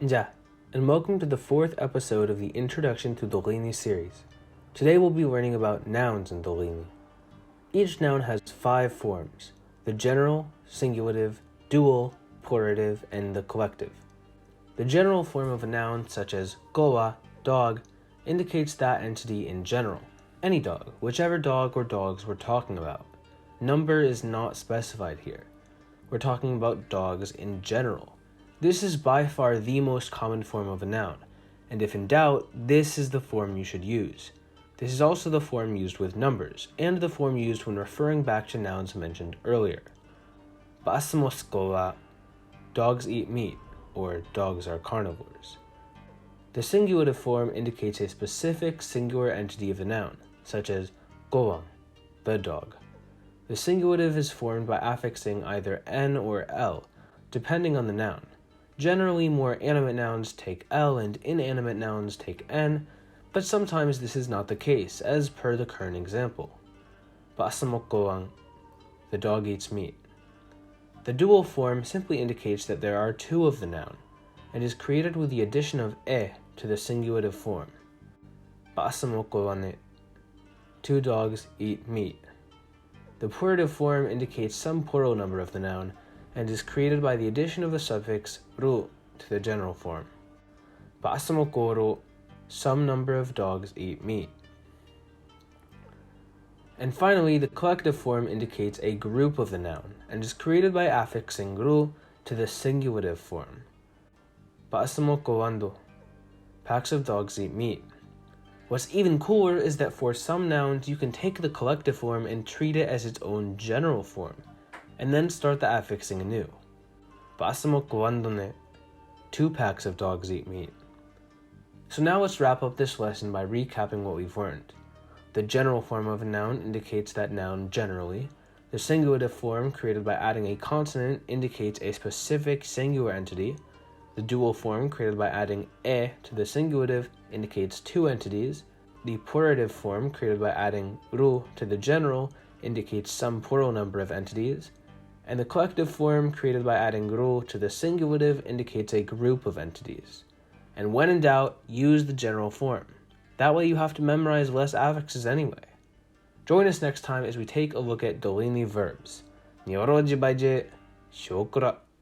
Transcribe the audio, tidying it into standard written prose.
Ja, and welcome to the 4th episode of the Introduction to Dorini series. Today we'll be learning about nouns in Dorini. Each noun has 5 forms: the general, singulative, dual, plurative, and the collective. The general form of a noun, such as goa, dog, indicates that entity in general, any dog, whichever dog or dogs we're talking about. Number is not specified here. We're talking about dogs in general. This is by far the most common form of a noun, and if in doubt, this is the form you should use. This is also the form used with numbers, and the form used when referring back to nouns mentioned earlier. Basamos goa, dogs eat meat, or dogs are carnivores. The singulative form indicates a specific singular entity of the noun, such as goang, the dog. The singulative is formed by affixing either n or l, depending on the noun. Generally, more animate nouns take l and inanimate nouns take n, but sometimes this is not the case, as per the current example. Basamok goang, the dog eats meat. The dual form simply indicates that there are 2 of the noun, and is created with the addition of e to the singulative form. Basamok goane, 2 dogs eat meat. The plurative form indicates some plural number of the noun, and is created by the addition of the suffix ru to the general form. Basamok goro, some number of dogs eat meat. And finally, the collective form indicates a group of the noun, and is created by affixing ru to the singulative form. Basamok gowando, packs of dogs eat meat. What's even cooler is that for some nouns you can take the collective form and treat it as its own general form, and then start the affixing anew. Basamok gowandone, 2 packs of dogs eat meat. So now let's wrap up this lesson by recapping what we've learned. The general form of a noun indicates that noun generally. The singulative form, created by adding a consonant, indicates a specific singular entity. The dual form, created by adding e to the singulative, indicates 2 entities. The plurative form, created by adding ru to the general, indicates some plural number of entities. And the collective form, created by adding ru to the singulative, indicates a group of entities. And when in doubt, use the general form. That way you have to memorize less affixes anyway. Join us next time as we take a look at Dorini verbs. Nyorojibaije, shokura.